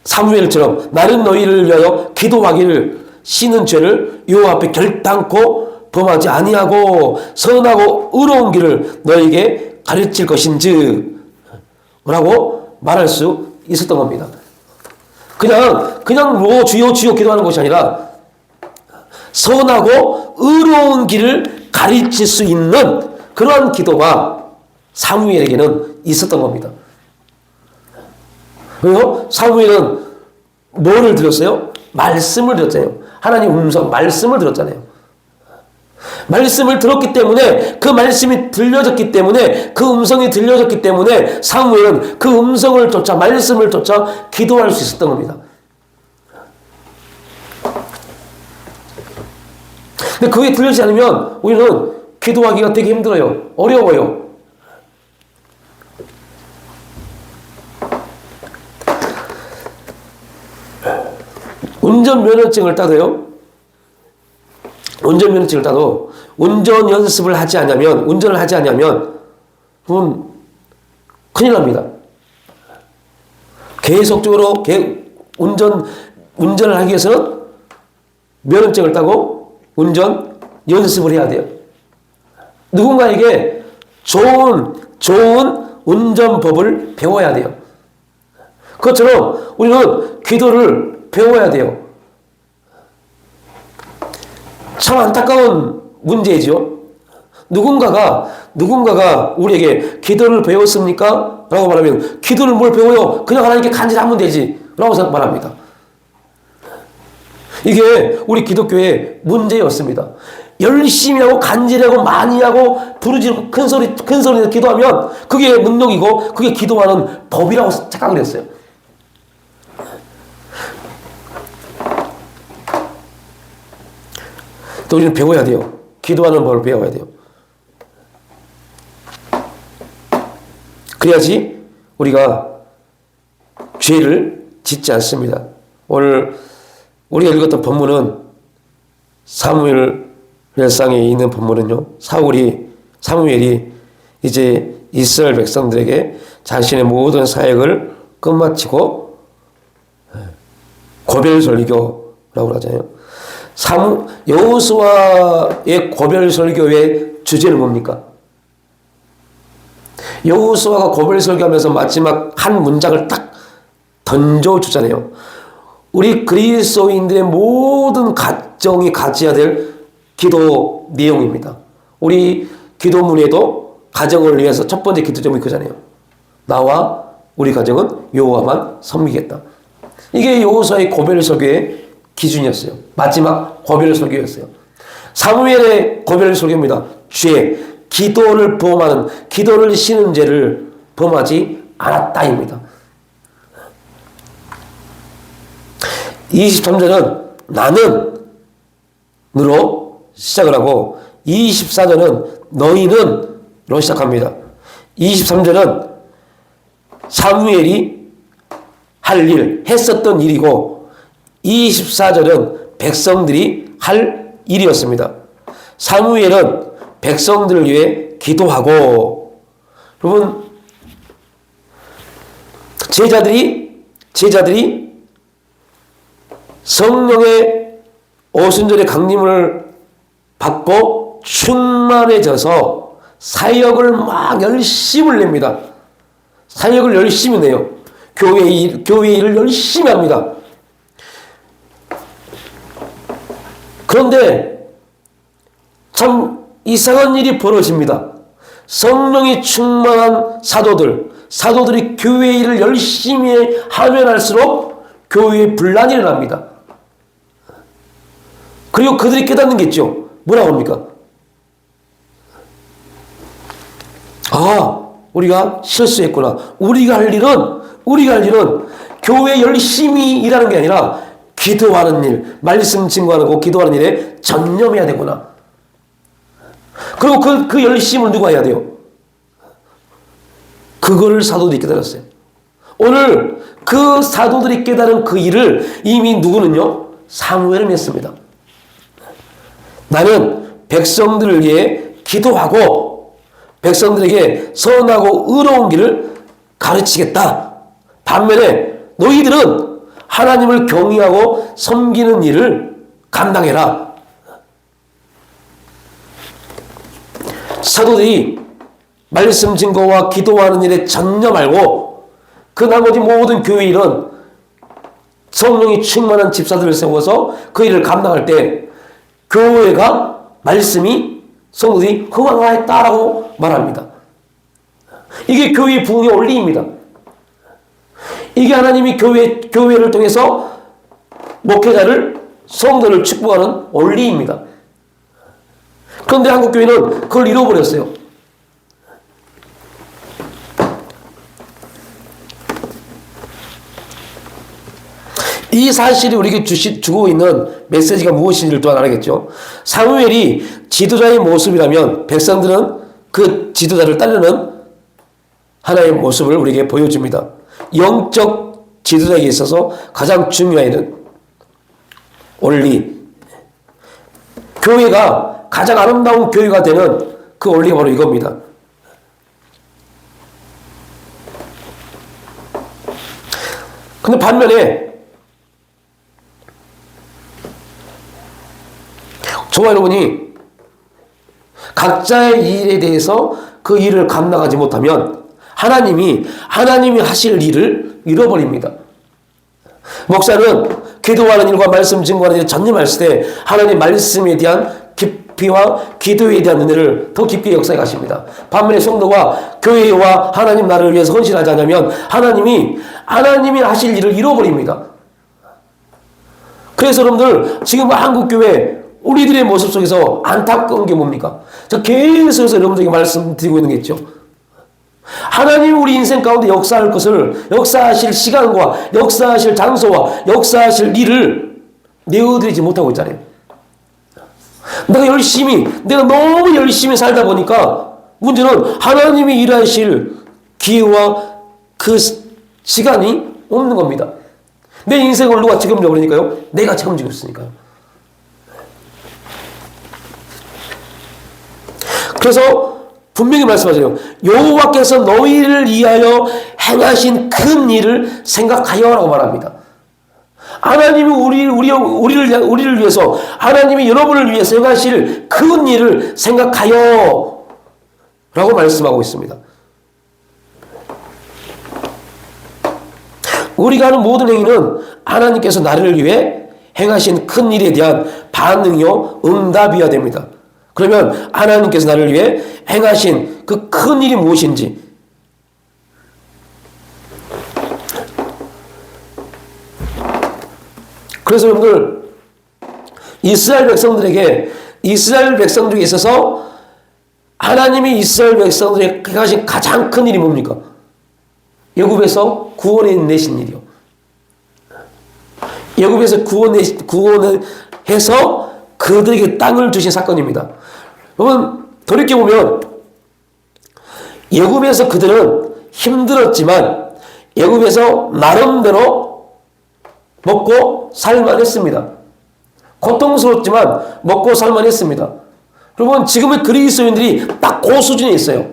사무엘처럼 나는 너희를 위하여 기도하기를 씻는 죄를 여호와 앞에 결단코 범하지 아니하고 선하고 의로운 길을 너에게 가르칠 것인지 라고 말할 수 있었던 겁니다. 그냥 뭐 주여 주여 기도하는 것이 아니라 선하고 의로운 길을 가르칠 수 있는 그러한 기도가 사무엘에게는 있었던 겁니다. 왜요? 사무엘은 뭐를 들었어요? 말씀을 들었잖아요. 하나님 음성, 말씀을 들었잖아요. 말씀을 들었기 때문에, 그 말씀이 들려졌기 때문에, 그 음성이 들려졌기 때문에 사무엘은 그 음성을 쫓아, 말씀을 쫓아 기도할 수 있었던 겁니다. 근데 그게 들리지 않으면 우리는 기도하기가 되게 힘들어요. 어려워요. 운전면허증을 따도요. 운전면허증을 따도 운전 연습을 하지 않으면, 운전을 하지 않으면 큰일 납니다. 계속적으로 운전을 하기 위해서는 면허증을 따고 운전 연습을 해야 돼요. 누군가에게 좋은 운전법을 배워야 돼요. 그것처럼 우리는 기도를 배워야 돼요. 참 안타까운 문제이죠. 누군가가 우리에게 기도를 배웠습니까? 라고 말하면, 기도를 뭘 배워요? 그냥 하나님께 간절하면 되지 라고 말합니다. 이게 우리 기독교의 문제였습니다. 열심히 하고 간절하고 많이 하고 부르짖고 큰 소리로 기도하면 그게 능력이고 그게 기도하는 법이라고 착각을 했어요. 또 우리는 배워야 돼요. 기도하는 법을 배워야 돼요. 그래야지 우리가 죄를 짓지 않습니다. 오늘 우리가 읽었던 본문은, 사무엘상에 있는 본문은요, 사무엘이 이제 이스라엘 백성들에게 자신의 모든 사역을 끝마치고 고별설교라고 하잖아요. 여호수아의 고별설교의 주제는 뭡니까? 여호수아가 고별설교하면서 마지막 한 문장을 딱 던져주잖아요. 우리 그리스도인들의 모든 가정이 가져야 될 기도 내용입니다. 우리 기도문에도 가정을 위해서 첫 번째 기도점이 그잖아요. 나와 우리 가정은 여호와만 섬기겠다. 이게 여호수아의 고별설교의 기준이었어요. 마지막 고별설교였어요. 사무엘의 고별설교입니다. 기도를 범하는, 기도를 쉬는 죄를 범하지 않았다입니다. 23절은 나는 으로 시작을 하고 24절은 너희는 로 시작합니다. 23절은 사무엘이 했었던 일이고 24절은 백성들이 할 일이었습니다. 사무엘은 백성들을 위해 기도하고, 여러분, 제자들이 성령의 오순절의 강림을 받고 충만해져서 사역을 막 열심히 냅니다. 사역을 열심히 내요. 교회 일을 열심히 합니다. 그런데 참 이상한 일이 벌어집니다. 성령이 충만한 사도들이 교회 일을 열심히 하면 할수록 교회에 분란이 일어납니다. 그리고 그들이 깨닫는 게 있죠. 뭐라고 합니까? 우리가 실수했구나. 우리가 할 일은 교회 열심히 일하는 게 아니라 기도하는 일, 말씀 증거하고 기도하는 일에 전념해야 되구나. 그리고 그 열심을 누가 해야 돼요? 그거를 사도들이 깨달았어요. 오늘 그 사도들이 깨달은 그 일을 이미 누구는요? 사무엘은 했습니다. 나는 백성들을 위해 기도하고 백성들에게 선하고 의로운 길을 가르치겠다. 반면에 너희들은 하나님을 경외하고 섬기는 일을 감당해라. 사도들이 말씀 증거와 기도하는 일에 전념 말고 그 나머지 모든 교회 일은 성령이 충만한 집사들을 세워서 그 일을 감당할 때 교회가 말씀이 성도들이 흥황하였다라고 말합니다. 이게 교회의 부흥의 원리입니다. 이게 하나님이 교회를 통해서 목회자를 성도를 축복하는 원리입니다. 그런데 한국교회는 그걸 잃어버렸어요. 이 사실이 우리에게 주고 있는 메시지가 무엇인지를 또한 알겠죠. 사무엘이 지도자의 모습이라면 백성들은 그 지도자를 따르는 하나의 모습을 우리에게 보여줍니다. 영적 지도자에게 있어서 가장 중요한 원리, 교회가 가장 아름다운 교회가 되는 그 원리가 바로 이겁니다. 근데 반면에 저와 여러분이 각자의 일에 대해서 그 일을 감당하지 못하면 하나님이 하실 일을 잃어버립니다. 목사는 기도하는 일과 말씀 증거하는 일에 전념했을 때 하나님의 말씀에 대한 깊이와 기도에 대한 은혜를 더 깊게 역사해 가십니다. 반면에 성도가 교회와 하나님 나라를 위해서 헌신하지 않으면 하나님이 하실 일을 잃어버립니다. 그래서 여러분들 지금 한국교회 우리들의 모습 속에서 안타까운 게 뭡니까? 저 계속해서 여러분들에게 말씀드리고 있는 게 있죠. 하나님이 우리 인생 가운데 역사하실 시간과 역사하실 장소와 역사하실 일을 내어드리지 못하고 있잖아요. 내가 너무 열심히 살다 보니까 문제는 하나님이 일하실 기회와 그 시간이 없는 겁니다. 내 인생을 누가 책임져 버리니까요? 내가 책임지고 있으니까요. 그래서 분명히 말씀하세요. 여호와께서 너희를 위하여 행하신 큰 일을 생각하여라고 말합니다. 하나님이 우리를 위해서, 하나님이 여러분을 위해서 행하실 큰 일을 생각하여 라고 말씀하고 있습니다. 우리가 하는 모든 행위는 하나님께서 나를 위해 행하신 큰 일에 대한 반응이요 응답이어야 됩니다. 그러면 하나님께서 나를 위해 행하신 그 큰 일이 무엇인지, 그래서 여러분들 이스라엘 백성들에게 있어서 하나님이 이스라엘 백성들에게 행하신 가장 큰 일이 뭡니까? 애굽에서 구원해내신 일이요. 애굽에서 구원을 해서 그들에게 땅을 주신 사건입니다. 여러분 돌이켜보면 애굽에서 그들은 힘들었지만 애굽에서 나름대로 먹고 살만 했습니다. 고통스럽지만 먹고 살만 했습니다. 여러분 지금의 그리스도인들이 딱 그 수준에 있어요.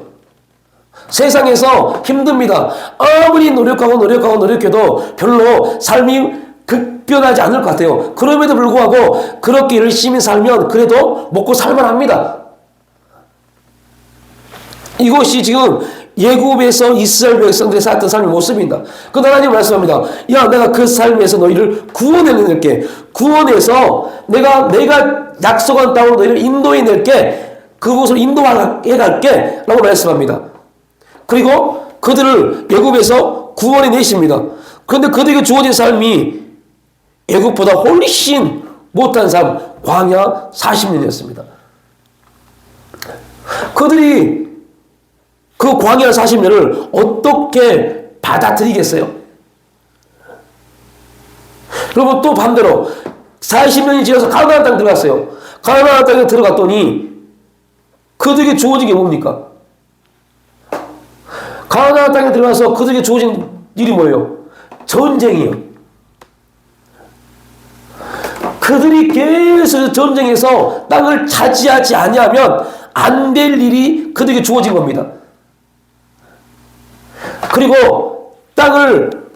세상에서 힘듭니다. 아무리 노력해도 별로 삶이 급변하지 않을 것 같아요. 그럼에도 불구하고 그렇게 열심히 살면 그래도 먹고 살만 합니다. 이것이 지금 애굽에서 이스라엘 백성들이 살았던 삶의 모습입니다. 그런데 하나님 말씀합니다. 야, 내가 그 삶에서 너희를 구원해낼게. 구원해서 내가 약속한 땅으로 너희를 인도해낼게. 그곳으로 인도해갈게. 라고 말씀합니다. 그리고 그들을 애굽에서 구원해내십니다. 그런데 그들에게 주어진 삶이 애굽보다 훨씬 못한 삶, 광야 40년이었습니다. 그들이 그 광야 40년을 어떻게 받아들이겠어요? 그러면 또 반대로 40년이 지나서 가나안 땅에 들어갔어요. 가나안 땅에 들어갔더니 그들에게 주어진 게 뭡니까? 가나안 땅에 들어가서 그들에게 주어진 일이 뭐예요? 전쟁이에요. 그들이 계속 전쟁에서 땅을 차지하지 아니하면 안 될 일이 그들에게 주어진 겁니다. 그리고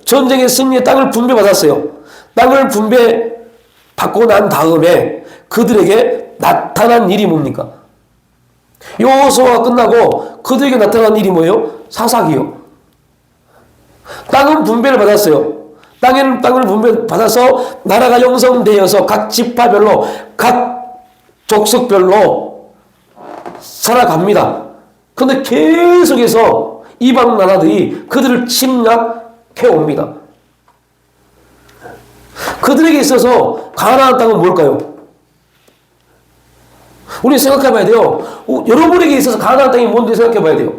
전쟁의 승리의 땅을 분배받았어요. 땅을 분배받고 난 다음에 그들에게 나타난 일이 뭡니까? 여호수아가 끝나고 그들에게 나타난 일이 뭐예요? 사사기요. 땅은 분배를 받았어요. 땅을 분배받아서 나라가 형성되어서 각 지파별로 각 족속별로 살아갑니다. 그런데 계속해서 이방 나라들이 그들을 침략해 옵니다. 그들에게 있어서 가나안 땅은 뭘까요? 우리 생각해 봐야 돼요. 여러분에게 있어서 가나안 땅이 뭔지 생각해 봐야 돼요.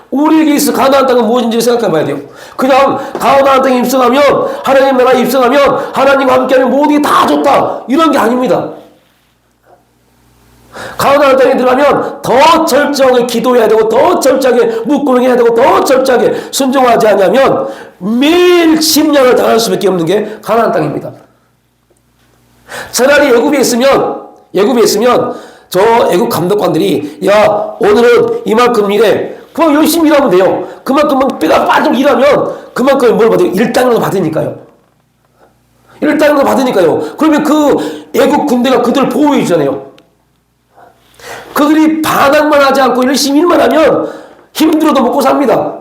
우리에게 있어서 가나안 땅은 무엇인지 생각해 봐야 돼요. 그냥 가나안 땅에 입성하면, 하나님 나라에 입성하면, 하나님과 함께하면 모든 게 다 좋다, 이런 게 아닙니다. 가나안 땅에 들어가면 더 철저하게 기도해야 되고, 더 철저하게 묵묵해야 되고, 더 철저하게 순종하지 않으면 매일 침략을 당할 수밖에 없는 게 가나안 땅입니다. 차라리 애굽에 있으면 저 애굽 감독관들이, 야, 오늘은 이만큼 일해, 그만 열심히 일하면 돼요. 그만큼만 빼가 빠지고 일하면 그만큼 뭘 받아요? 일당으로 받으니까요. 일당으로 받으니까요. 그러면 그 애국 군대가 그들을 보호해 주잖아요. 그들이 반항만 하지 않고 열심히 일만 하면 힘들어도 먹고 삽니다.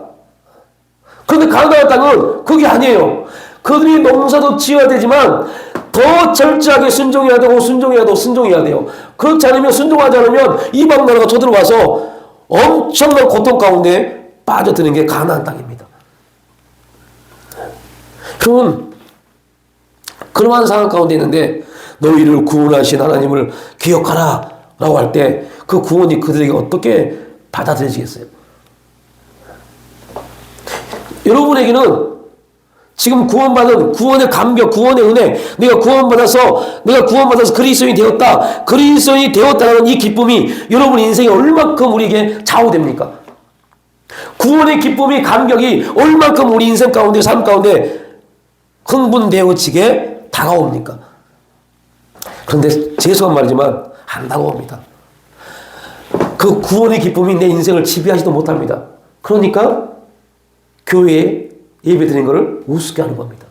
그런데 가나안 땅은 그게 아니에요. 그들이 농사도 지어야 되지만 더 철저하게 순종해야 돼요. 그렇지 않으면, 순종하지 않으면 이방 나라가 쳐들어와서 엄청난 고통 가운데 빠져드는 게 가나안 땅입니다. 여러분, 그러한 상황 가운데 있는데 너희를 구원하신 하나님을 기억하라 라고 할 때 그 구원이 그들에게 어떻게 받아들여지겠어요? 여러분에게는 지금 구원받은 구원의 감격, 구원의 은혜, 내가 구원받아서 그리스도인이 되었다는 이 기쁨이 여러분 인생에 얼마큼 우리에게 좌우됩니까? 구원의 기쁨이, 감격이 얼마큼 우리 인생 가운데, 삶 가운데 흥분되어지게 다가옵니까? 그런데 죄송한 말이지만 안 다가옵니다. 그 구원의 기쁨이 내 인생을 지배하지도 못합니다. 그러니까 교회에 예배드리는 것을 우습게 하는 겁니다.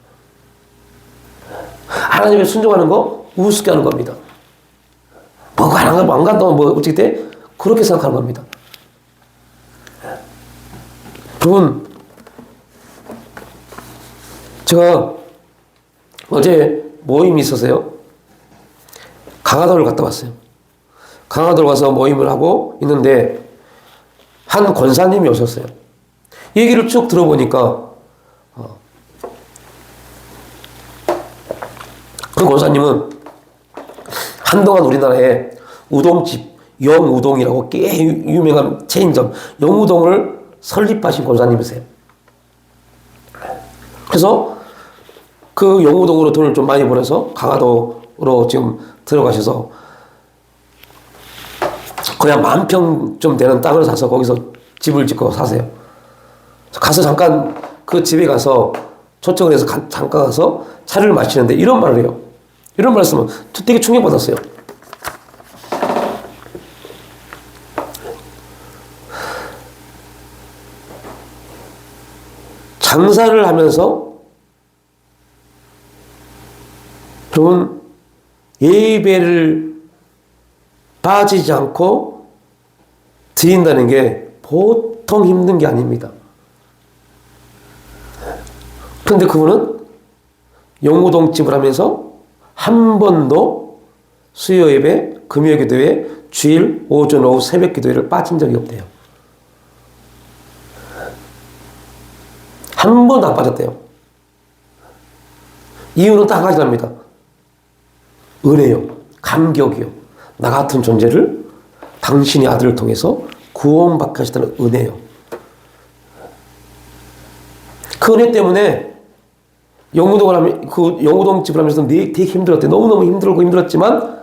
하나님에 순종하는 거 우습게 하는 겁니다. 뭐가 안 간다면 뭐 어떻게 돼? 그렇게 생각하는 겁니다. 여러분, 제가 어제 모임이 있어서요, 강화도를 갔다 왔어요. 강화도를 가서 모임을 하고 있는데 한 권사님이 오셨어요. 얘기를 쭉 들어보니까 그 권사님은 한동안 우리나라에 우동집 영우동이라고 꽤 유명한 체인점 영우동을 설립하신 권사님이세요. 그래서 그 영우동으로 돈을 좀 많이 벌어서 강화도로 지금 들어가셔서 거의 한 10,000평 좀 되는 땅을 사서 거기서 집을 짓고 사세요. 가서 잠깐 그 집에 가서 초청을 해서 잠깐 가서 차를 마시는데 이런 말을 해요. 이런 말씀은 되게 충격받았어요. 장사를 하면서 여러분, 예배를 빠지지 않고 드린다는 게 보통 힘든 게 아닙니다. 그런데 그분은 영우동집을 하면서 한 번도 수요 예배, 금요 기도회, 주일, 오전, 오후, 새벽 기도회를 빠진 적이 없대요. 한 번도 안 빠졌대요. 이유는 딱 한 가지랍니다. 은혜요, 감격이요. 나 같은 존재를 당신의 아들을 통해서 구원받게 하셨다는 은혜요. 그 은혜 때문에 영우동 집을 하면서 되게 힘들었대. 너무너무 힘들었지만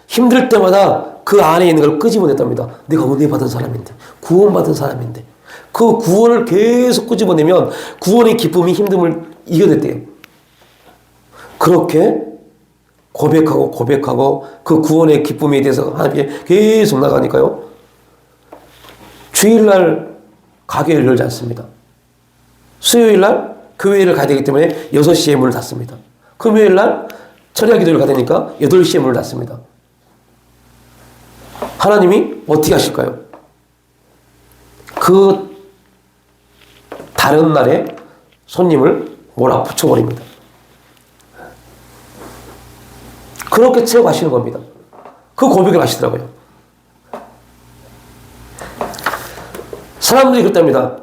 힘들 때마다 그 안에 있는 걸 끄집어냈답니다. 내가 은혜 받은 사람인데, 구원받은 사람인데. 그 구원을 계속 끄집어내면 구원의 기쁨이 힘듦을 이겨냈대요. 그렇게 고백하고 그 구원의 기쁨에 대해서 하나님께 계속 나가니까요, 주일날 가게를 열지 않습니다. 수요일날 교회를 가야 되기 때문에 6시에 문을 닫습니다. 금요일 날 철야 기도를 가다니까 8시에 문을 닫습니다. 하나님이 어떻게 하실까요? 그 다른 날에 손님을 몰아붙여버립니다. 그렇게 채워가시는 겁니다. 그 고백을 하시더라고요. 사람들이 그렇답니다.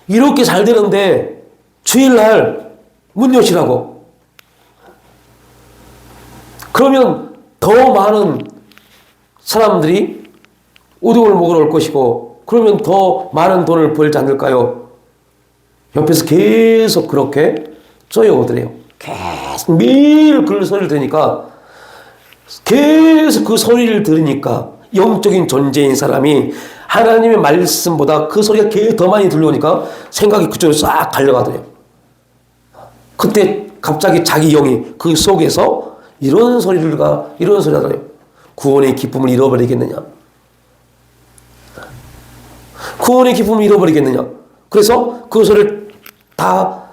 이렇게 잘 되는데 주일날 문 여시라고. 그러면 더 많은 사람들이 우동을 먹으러 올 것이고 그러면 더 많은 돈을 벌지 않을까요? 옆에서 계속 그렇게 쪼여오더래요. 계속 매일 그 소리를 들으니까 계속 그 소리를 들으니까 영적인 존재인 사람이 하나님의 말씀보다 그 소리가 더 많이 들려오니까 생각이 그쪽으로 싹 달려가더래요. 그때 갑자기 자기 영이 그 속에서 이런 소리가 하더래요. 구원의 기쁨을 잃어버리겠느냐? 구원의 기쁨을 잃어버리겠느냐? 그래서 그 소리를 다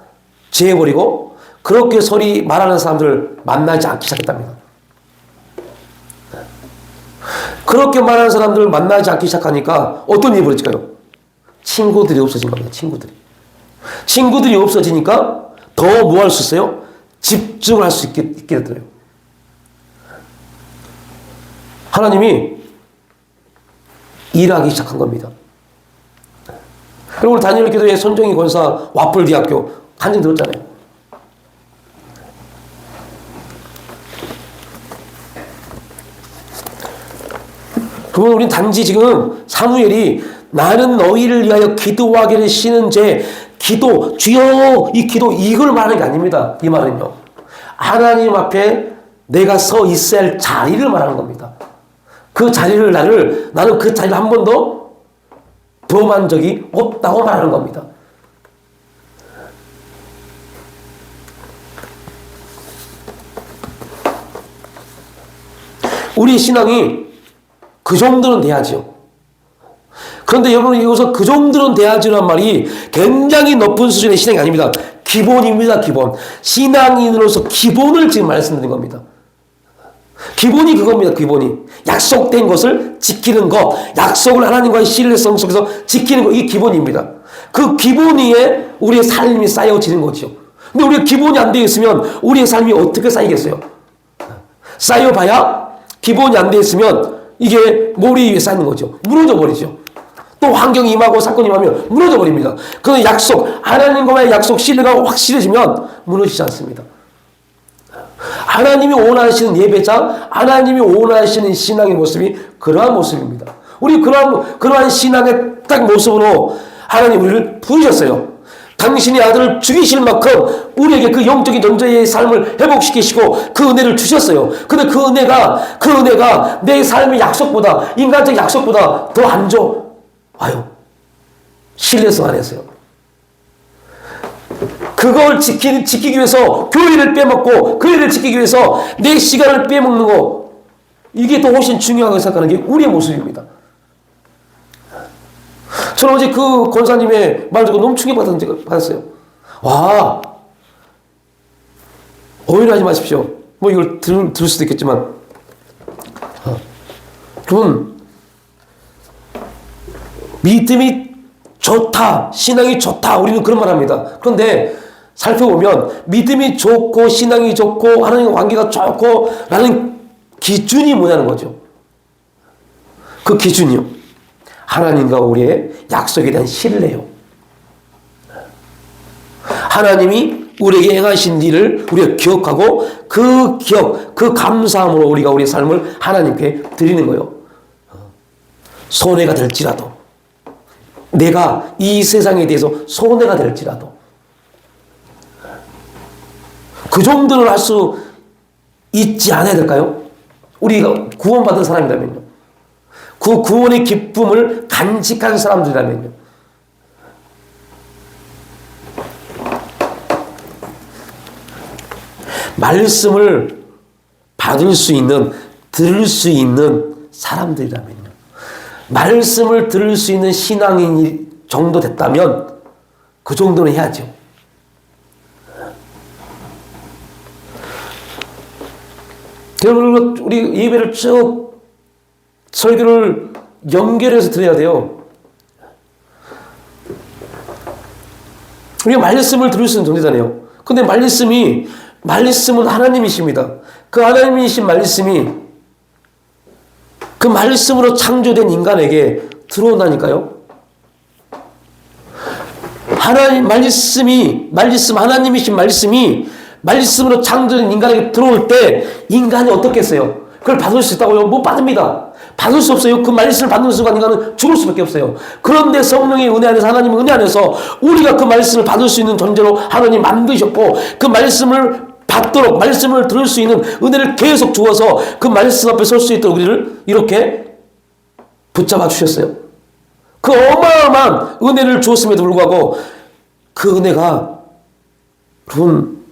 제해버리고 그렇게 소리 말하는 사람들을 만나지 않기 시작했답니다. 그렇게 말하는 사람들을 만나지 않기 시작하니까 어떤 일이 벌어질까요? 친구들이 없어진 겁니다. 친구들이 없어지니까 더 뭐 할 수 있어요? 집중을 할 수 있게 되더래요. 하나님이 일하기 시작한 겁니다. 그리고 다니엘 기도회 손정희 권사 와플대학교 간증 들었잖아요. 그러면 우린 단지 지금 사무엘이 나는 너희를 위하여 기도하기를 쉬는 제 기도 주여 이 기도 이걸 말하는 게 아닙니다. 이 말은요. 하나님 앞에 내가 서 있어야 할 자리를 말하는 겁니다. 그 자리를 나는 그 자리를 한 번도 범한 적이 없다고 말하는 겁니다. 우리 신앙이 그 정도는 돼야죠. 그런데 여러분 여기서 그 정도는 돼야지란 말이 굉장히 높은 수준의 신앙이 아닙니다. 기본입니다. 기본. 신앙인으로서 기본을 지금 말씀드린 겁니다. 기본이 그겁니다. 기본이. 약속된 것을 지키는 것. 약속을 하나님과의 신뢰성 속에서 지키는 것. 이게 기본입니다. 그 기본 위에 우리의 삶이 쌓여지는 거죠. 근데 우리가 기본이 안 되어 있으면 우리의 삶이 어떻게 쌓이겠어요? 쌓여봐야 기본이 안 되어 있으면 이게 머리 위에 쌓이는 거죠. 무너져 버리죠. 또 환경이 임하고 사건이 임하면 무너져 버립니다. 그 약속, 하나님과의 약속 신뢰가 확실해지면 무너지지 않습니다. 하나님이 원하시는 예배자, 하나님이 원하시는 신앙의 모습이 그러한 모습입니다. 우리 그러한 신앙의 딱 모습으로 하나님 우리를 부르셨어요. 당신의 아들을 죽이실 만큼 우리에게 그 영적인 존재의 삶을 회복시키시고 그 은혜를 주셨어요. 근데 그 은혜가 내 삶의 약속보다, 인간적 약속보다 더 안 좋아요. 신뢰성 안에서요. 그걸 지키기 위해서 교회를 빼먹고 그 일을 지키기 위해서 내 시간을 빼먹는 거, 이게 더 훨씬 중요하다고 생각하는 게 우리의 모습입니다. 저는 어제 그 권사님의 말 듣고 너무 충격받았어요. 와, 오해하지 마십시오. 뭐 이걸 들을 수도 있겠지만, 여러분, 믿음이 좋다, 신앙이 좋다, 우리는 그런 말 합니다. 그런데 살펴보면 믿음이 좋고 신앙이 좋고 하나님과 관계가 좋고 라는 기준이 뭐냐는 거죠. 그 기준이요. 하나님과 우리의 약속에 대한 신뢰요. 하나님이 우리에게 행하신 일을 우리가 기억하고 그 기억, 그 감사함으로 우리가 우리의 삶을 하나님께 드리는 거예요. 손해가 될지라도, 내가 이 세상에 대해서 손해가 될지라도 그 정도는 할 수 있지 않아야 될까요? 우리가 구원받은 사람이라면요. 그 구원의 기쁨을 간직한 사람들이라면요. 말씀을 받을 수 있는, 들을 수 있는 사람들이라면요. 말씀을 들을 수 있는 신앙인 정도 됐다면 그 정도는 해야죠. 결국 우리 예배를 쭉 설교를 연결해서 들어야 돼요. 우리가 말씀을 들을 수 있는 존재잖아요. 근데 말씀은 하나님이십니다. 그 하나님이신 말씀이 그 말씀으로 창조된 인간에게 들어온다니까요. 하나님이신 말씀이 말씀으로 창조된 인간에게 들어올 때 인간이 어떻겠어요? 그걸 받을 수 있다고요? 못 받습니다. 받을 수 없어요. 그 말씀을 받는 순간 인간은 죽을 수밖에 없어요. 그런데 성령의 은혜 안에서, 하나님의 은혜 안에서 우리가 그 말씀을 받을 수 있는 존재로 하나님 만드셨고, 그 말씀을 받도록, 말씀을 들을 수 있는 은혜를 계속 주어서 그 말씀 앞에 설 수 있도록 우리를 이렇게 붙잡아 주셨어요. 그 어마어마한 은혜를 주었음에도 불구하고 그 은혜가 여러분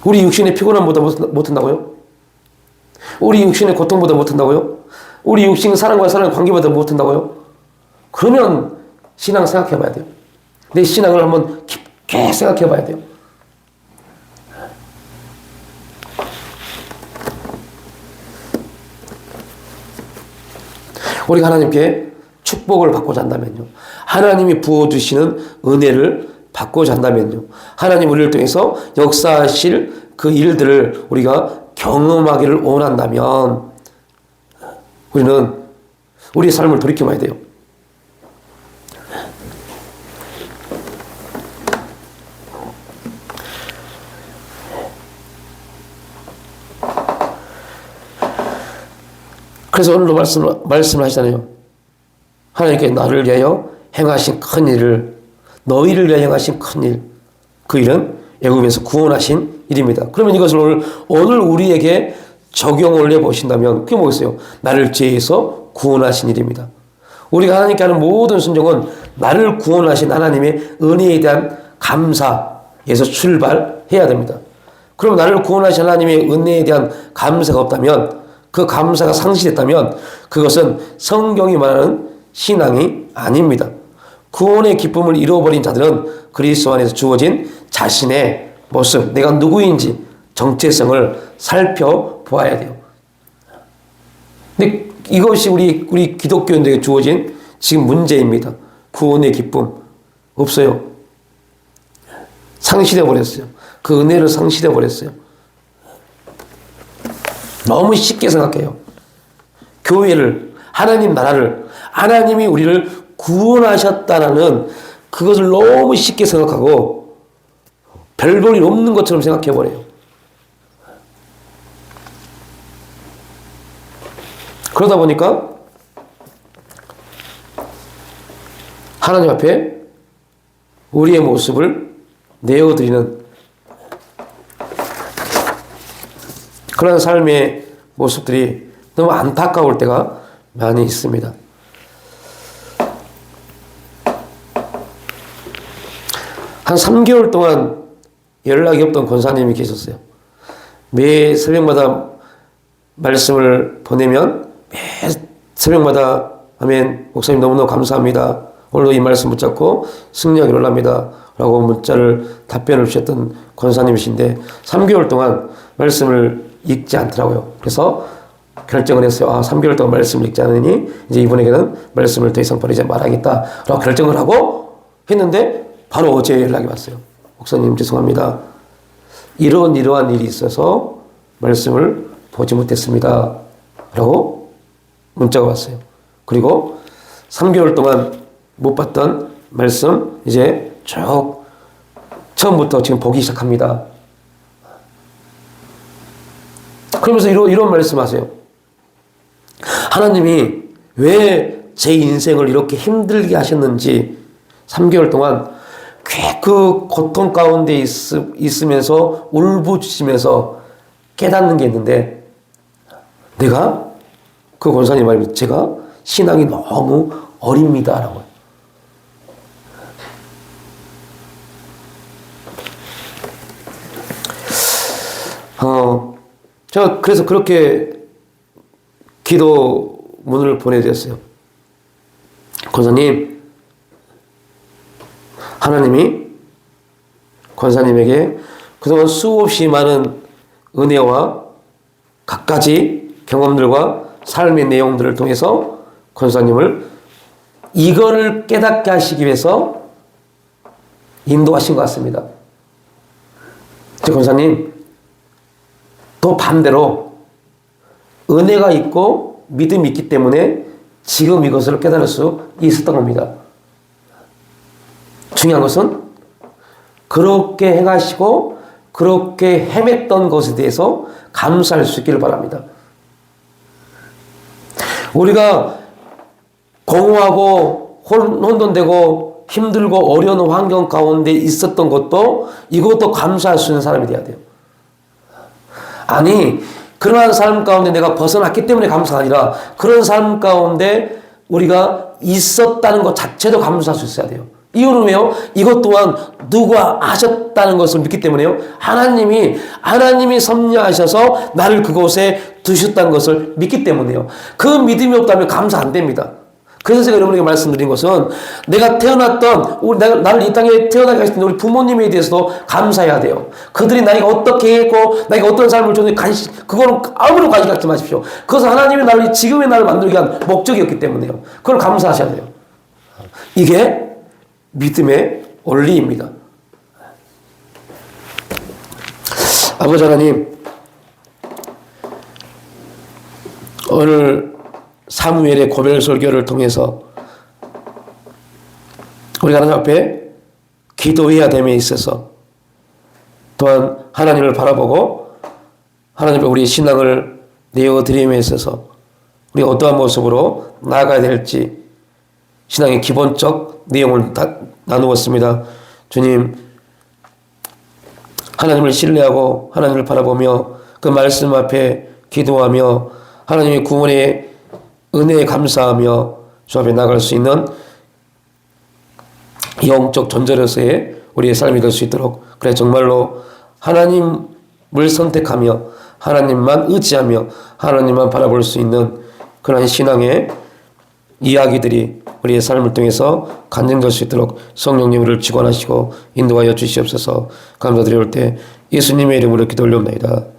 우리 육신의 피곤함보다 못한다고요? 우리 육신의 고통보다 못한다고요? 우리 육신의 사람과의 관계보다 못한다고요? 그러면 신앙 생각해 봐야 돼요. 내 신앙을 한번 깊게 생각해 봐야 돼요. 우리가 하나님께 축복을 받고자 한다면요, 하나님이 부어주시는 은혜를 받고자 한다면요, 하나님 우리를 통해서 역사하실 그 일들을 우리가 경험하기를 원한다면 우리는 우리의 삶을 돌이켜봐야 돼요. 그래서 오늘도 말씀을 하시잖아요. 하나님께 나를 위하여 행하신 큰 일을, 너희를 위하여 행하신 큰 일, 그 일은 애굽에서 구원하신 일입니다. 그러면 이것을 오늘 우리에게 적용을 해보신다면 그게 뭐겠어요? 나를 죄에서 구원하신 일입니다. 우리가 하나님께 하는 모든 순종은 나를 구원하신 하나님의 은혜에 대한 감사에서 출발해야 됩니다. 그럼 나를 구원하신 하나님의 은혜에 대한 감사가 없다면, 그 감사가 상실했다면 그것은 성경이 말하는 신앙이 아닙니다. 구원의 기쁨을 잃어버린 자들은 그리스도 안에서 주어진 자신의 모습, 내가 누구인지 정체성을 살펴보아야 돼요. 근데 이것이 우리 기독교인들에게 주어진 지금 문제입니다. 구원의 기쁨 없어요. 상실해 버렸어요. 그 은혜를 상실해 버렸어요. 너무 쉽게 생각해요. 교회를, 하나님 나라를, 하나님이 우리를 구원하셨다라는 그것을 너무 쉽게 생각하고 별 볼 일 없는 것처럼 생각해버려요. 그러다 보니까 하나님 앞에 우리의 모습을 내어드리는 그런 삶의 모습들이 너무 안타까울 때가 많이 있습니다. 한 3개월 동안 연락이 없던 권사님이 계셨어요. 매 새벽마다 말씀을 보내면 매 새벽마다 아멘, 목사님 너무너무 감사합니다. 오늘도 이 말씀 붙잡고 승리하기 원합니다. 라고 문자를 답변을 주셨던 권사님이신데 3개월 동안 말씀을 읽지 않더라고요. 그래서 결정을 했어요. 3개월 동안 말씀을 읽지 않으니 이제 이분에게는 말씀을 더 이상 보내지 말아야겠다 라고 결정을 하고 했는데 바로 어제 연락이 왔어요. 목사님 죄송합니다. 이러한 일이 있어서 말씀을 보지 못했습니다. 라고 문자가 왔어요. 그리고 3개월 동안 못 봤던 말씀 이제 쭉 처음부터 지금 보기 시작합니다. 그러면서 이런 말씀하세요. 하나님이 왜 제 인생을 이렇게 힘들게 하셨는지 3개월 동안 그 고통 가운데 있으면서 울부짖으면서 깨닫는 게 있는데 내가 그 권사님 말이 제가 신앙이 너무 어립니다라고요. 제가 그래서 그렇게 기도문을 보내드렸어요. 권사님, 하나님이 권사님에게 그동안 수없이 많은 은혜와 갖가지 경험들과 삶의 내용들을 통해서 권사님을 이거를 깨닫게 하시기 위해서 인도하신 것 같습니다. 권사님, 또 반대로 은혜가 있고 믿음이 있기 때문에 지금 이것을 깨달을 수 있었던 겁니다. 중요한 것은 그렇게 행하시고 그렇게 헤맸던 것에 대해서 감사할 수 있기를 바랍니다. 우리가 공허하고 혼돈되고 힘들고 어려운 환경 가운데 있었던 것도 이것도 감사할 수 있는 사람이 돼야 돼요. 아니, 그러한 삶 가운데 내가 벗어났기 때문에 감사가 아니라 그런 삶 가운데 우리가 있었다는 것 자체도 감사할 수 있어야 돼요. 이유는 왜요? 이것 또한 누가 하셨다는 것을 믿기 때문에요. 하나님이 섭리하셔서 나를 그곳에 두셨다는 것을 믿기 때문에요. 그 믿음이 없다면 감사 안 됩니다. 그래서 제가 여러분에게 말씀드린 것은 내가 태어났던 나를 이 땅에 태어나게 하신 우리 부모님에 대해서도 감사해야 돼요. 그들이 나에게 어떻게 했고 나에게 어떤 삶을 줬는지 그거는 아무런 관심 갖지 마십시오. 그것은 하나님이 나를 지금의 나를 만들기 위한 목적이었기 때문에요. 그걸 감사하셔야 돼요. 이게 믿음의 원리입니다. 아버지 하나님, 오늘 사무엘의 고별 설교를 통해서 우리가 하나님 앞에 기도해야 됨에 있어서 또한 하나님을 바라보고 하나님 앞에 우리의 신앙을 내어드림에 있어서 우리가 어떠한 모습으로 나아가야 될지 신앙의 기본적 내용을 다 나누었습니다. 주님, 하나님을 신뢰하고 하나님을 바라보며 그 말씀 앞에 기도하며 하나님의 구원의 은혜에 감사하며 주 앞에 나갈 수 있는 영적 존재로서의 우리의 삶이 될 수 있도록, 그래 정말로 하나님을 선택하며 하나님만 의지하며 하나님만 바라볼 수 있는 그런 신앙의 이야기들이 우리의 삶을 통해서 간증될 수 있도록 성령님 우리를 직관하시고 인도하여 주시옵소서. 감사드릴 때 예수님의 이름으로 기도 올려옵나이다.